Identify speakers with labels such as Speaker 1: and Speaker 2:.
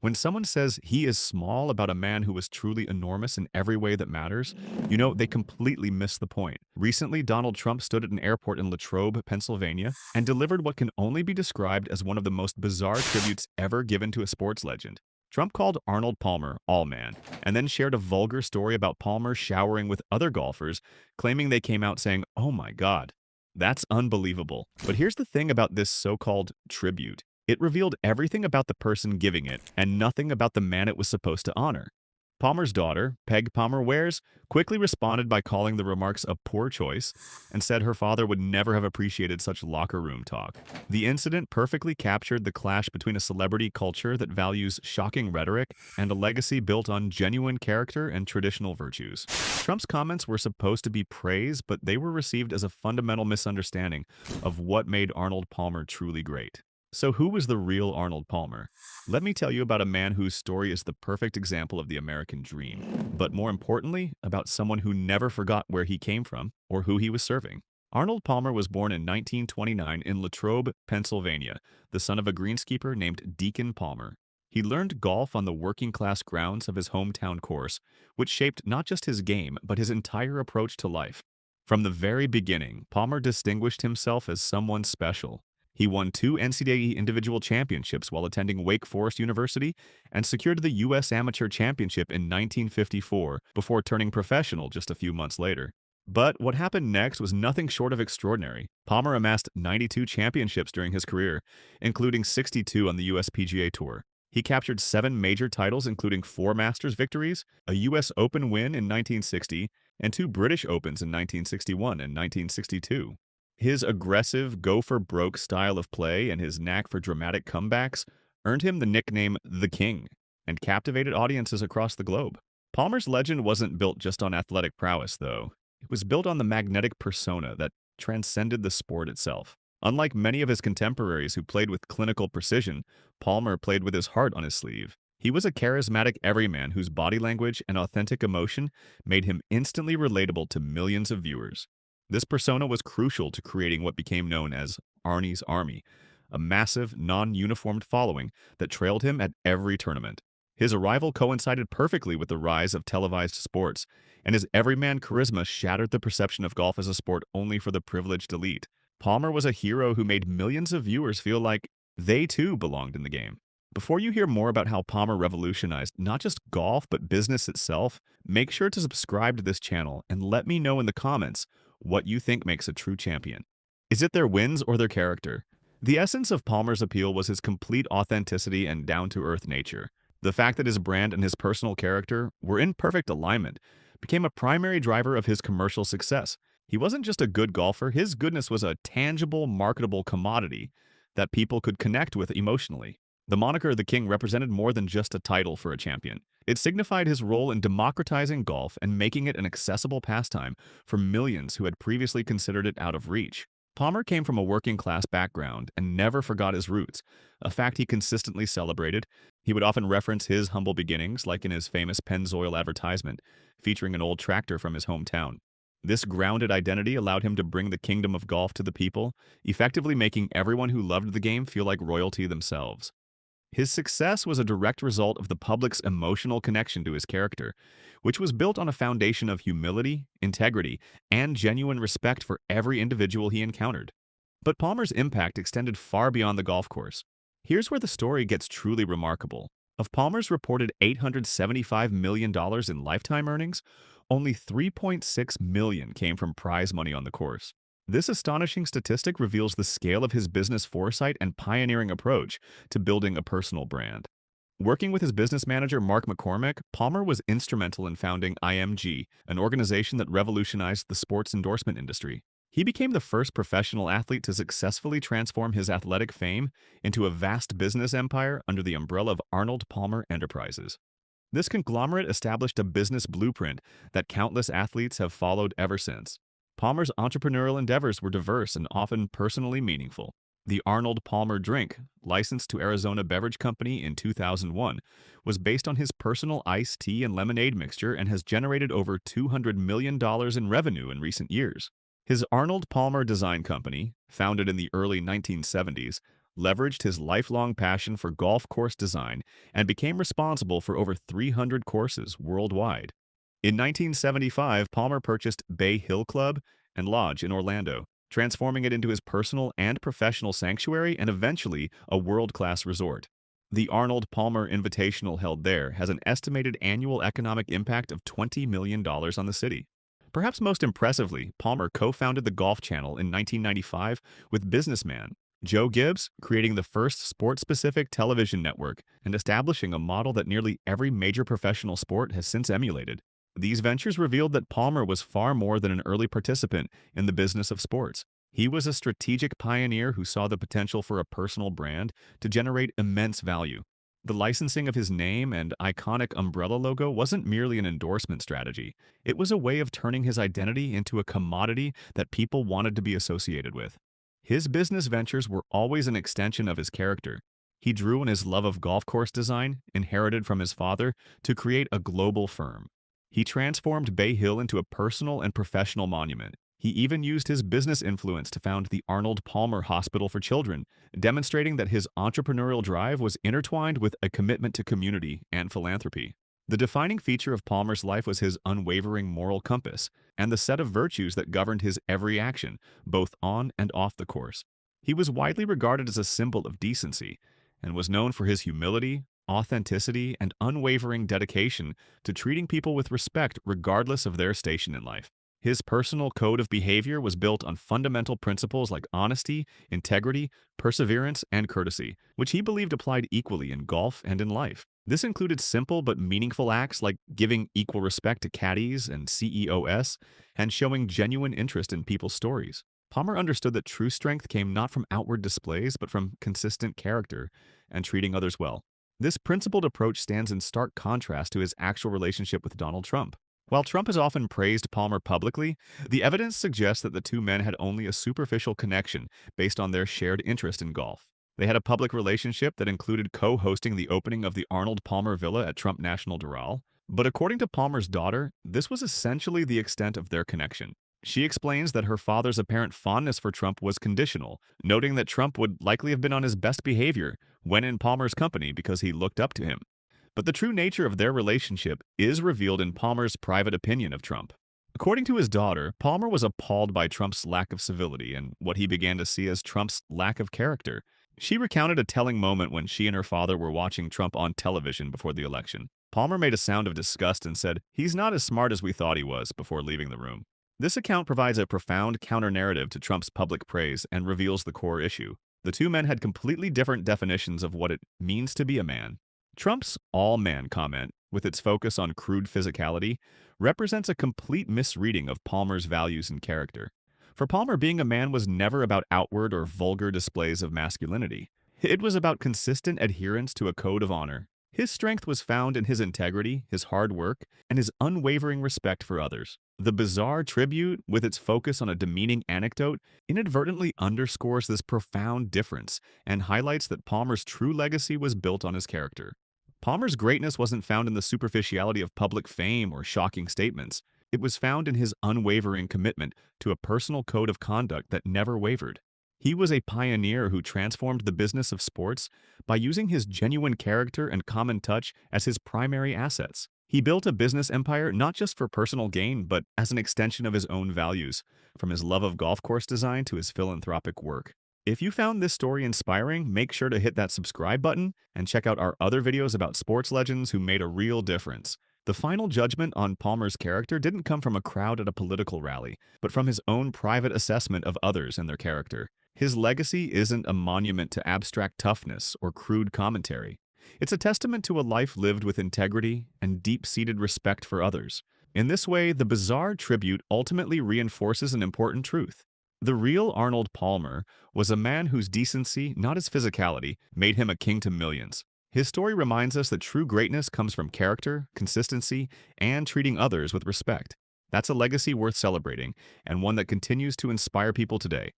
Speaker 1: When someone says he is small about a man who was truly enormous in every way that matters, they completely miss the point. Recently, Donald Trump stood at an airport in Latrobe, Pennsylvania, and delivered what can only be described as one of the most bizarre tributes ever given to a sports legend. Trump called Arnold Palmer all man, and then shared a vulgar story about Palmer showering with other golfers, claiming they came out saying, "Oh my God." That's unbelievable. But here's the thing about this so-called tribute. It revealed everything about the person giving it and nothing about the man it was supposed to honor. Palmer's daughter, Peg Palmer Wares, quickly responded by calling the remarks a poor choice and said her father would never have appreciated such locker room talk. The incident perfectly captured the clash between a celebrity culture that values shocking rhetoric and a legacy built on genuine character and traditional virtues. Trump's comments were supposed to be praise, but they were received as a fundamental misunderstanding of what made Arnold Palmer truly great. So who was the real Arnold Palmer? Let me tell you about a man whose story is the perfect example of the American dream, but more importantly, about someone who never forgot where he came from or who he was serving. Arnold Palmer was born in 1929 in Latrobe, Pennsylvania, the son of a greenskeeper named Deacon Palmer. He learned golf on the working-class grounds of his hometown course, which shaped not just his game, but his entire approach to life. From the very beginning, Palmer distinguished himself as someone special. He won 2 NCAA individual championships while attending Wake Forest University and secured the U.S. Amateur Championship in 1954 before turning professional just a few months later. But what happened next was nothing short of extraordinary. Palmer amassed 92 championships during his career, including 62 on the U.S. PGA Tour. He captured 7 major titles, including 4 Masters victories, a U.S. Open win in 1960, and 2 British Opens in 1961 and 1962. His aggressive, go-for-broke style of play and his knack for dramatic comebacks earned him the nickname The King and captivated audiences across the globe. Palmer's legend wasn't built just on athletic prowess, though. It was built on the magnetic persona that transcended the sport itself. Unlike many of his contemporaries who played with clinical precision, Palmer played with his heart on his sleeve. He was a charismatic everyman whose body language and authentic emotion made him instantly relatable to millions of viewers. This persona was crucial to creating what became known as Arnie's Army, a massive, non-uniformed following that trailed him at every tournament. His arrival coincided perfectly with the rise of televised sports, and his everyman charisma shattered the perception of golf as a sport only for the privileged elite. Palmer was a hero who made millions of viewers feel like they too belonged in the game. Before you hear more about how Palmer revolutionized not just golf but business itself, make sure to subscribe to this channel and let me know in the comments what you think makes a true champion. Is it their wins or their character? The essence of Palmer's appeal was his complete authenticity and down-to-earth nature. The fact that his brand and his personal character were in perfect alignment became a primary driver of his commercial success. He wasn't just a good golfer, his goodness was a tangible, marketable commodity that people could connect with emotionally. The moniker The King represented more than just a title for a champion. It signified his role in democratizing golf and making it an accessible pastime for millions who had previously considered it out of reach. Palmer came from a working-class background and never forgot his roots, a fact he consistently celebrated. He would often reference his humble beginnings, like in his famous Pennzoil advertisement, featuring an old tractor from his hometown. This grounded identity allowed him to bring the kingdom of golf to the people, effectively making everyone who loved the game feel like royalty themselves. His success was a direct result of the public's emotional connection to his character, which was built on a foundation of humility, integrity, and genuine respect for every individual he encountered. But Palmer's impact extended far beyond the golf course. Here's where the story gets truly remarkable. Of Palmer's reported $875 million in lifetime earnings, only $3.6 million came from prize money on the course. This astonishing statistic reveals the scale of his business foresight and pioneering approach to building a personal brand. Working with his business manager, Mark McCormick, Palmer was instrumental in founding IMG, an organization that revolutionized the sports endorsement industry. He became the first professional athlete to successfully transform his athletic fame into a vast business empire under the umbrella of Arnold Palmer Enterprises. This conglomerate established a business blueprint that countless athletes have followed ever since. Palmer's entrepreneurial endeavors were diverse and often personally meaningful. The Arnold Palmer drink, licensed to Arizona Beverage Company in 2001, was based on his personal iced tea and lemonade mixture and has generated over $200 million in revenue in recent years. His Arnold Palmer Design Company, founded in the early 1970s, leveraged his lifelong passion for golf course design and became responsible for over 300 courses worldwide. In 1975, Palmer purchased Bay Hill Club and Lodge in Orlando, transforming it into his personal and professional sanctuary and eventually a world-class resort. The Arnold Palmer Invitational held there has an estimated annual economic impact of $20 million on the city. Perhaps most impressively, Palmer co-founded the Golf Channel in 1995 with businessman Joe Gibbs, creating the first sport-specific television network and establishing a model that nearly every major professional sport has since emulated. These ventures revealed that Palmer was far more than an early participant in the business of sports. He was a strategic pioneer who saw the potential for a personal brand to generate immense value. The licensing of his name and iconic umbrella logo wasn't merely an endorsement strategy. It was a way of turning his identity into a commodity that people wanted to be associated with. His business ventures were always an extension of his character. He drew on his love of golf course design, inherited from his father, to create a global firm. He transformed Bay Hill into a personal and professional monument. He even used his business influence to found the Arnold Palmer Hospital for Children, demonstrating that his entrepreneurial drive was intertwined with a commitment to community and philanthropy. The defining feature of Palmer's life was his unwavering moral compass and the set of virtues that governed his every action, both on and off the course. He was widely regarded as a symbol of decency and was known for his humility, authenticity, and unwavering dedication to treating people with respect regardless of their station in life. His personal code of behavior was built on fundamental principles like honesty, integrity, perseverance, and courtesy, which he believed applied equally in golf and in life. This included simple but meaningful acts like giving equal respect to caddies and CEOs and showing genuine interest in people's stories. Palmer understood that true strength came not from outward displays but from consistent character and treating others well. This principled approach stands in stark contrast to his actual relationship with Donald Trump. While Trump has often praised Palmer publicly, the evidence suggests that the two men had only a superficial connection based on their shared interest in golf. They had a public relationship that included co-hosting the opening of the Arnold Palmer Villa at Trump National Doral, but according to Palmer's daughter, this was essentially the extent of their connection. She explains that her father's apparent fondness for Trump was conditional, noting that Trump would likely have been on his best behavior when in Palmer's company because he looked up to him. But the true nature of their relationship is revealed in Palmer's private opinion of Trump. According to his daughter, Palmer was appalled by Trump's lack of civility and what he began to see as Trump's lack of character. She recounted a telling moment when she and her father were watching Trump on television before the election. Palmer made a sound of disgust and said, "He's not as smart as we thought he was," before leaving the room. This account provides a profound counter-narrative to Trump's public praise and reveals the core issue. The two men had completely different definitions of what it means to be a man. Trump's all-man comment, with its focus on crude physicality, represents a complete misreading of Palmer's values and character. For Palmer, being a man was never about outward or vulgar displays of masculinity. It was about consistent adherence to a code of honor. His strength was found in his integrity, his hard work, and his unwavering respect for others. The bizarre tribute, with its focus on a demeaning anecdote, inadvertently underscores this profound difference and highlights that Palmer's true legacy was built on his character. Palmer's greatness wasn't found in the superficiality of public fame or shocking statements. It was found in his unwavering commitment to a personal code of conduct that never wavered. He was a pioneer who transformed the business of sports by using his genuine character and common touch as his primary assets. He built a business empire not just for personal gain, but as an extension of his own values, from his love of golf course design to his philanthropic work. If you found this story inspiring, make sure to hit that subscribe button and check out our other videos about sports legends who made a real difference. The final judgment on Palmer's character didn't come from a crowd at a political rally, but from his own private assessment of others and their character. His legacy isn't a monument to abstract toughness or crude commentary. It's a testament to a life lived with integrity and deep-seated respect for others. In this way, the bizarre tribute ultimately reinforces an important truth. The real Arnold Palmer was a man whose decency, not his physicality, made him a king to millions. His story reminds us that true greatness comes from character, consistency, and treating others with respect. That's a legacy worth celebrating, and one that continues to inspire people today.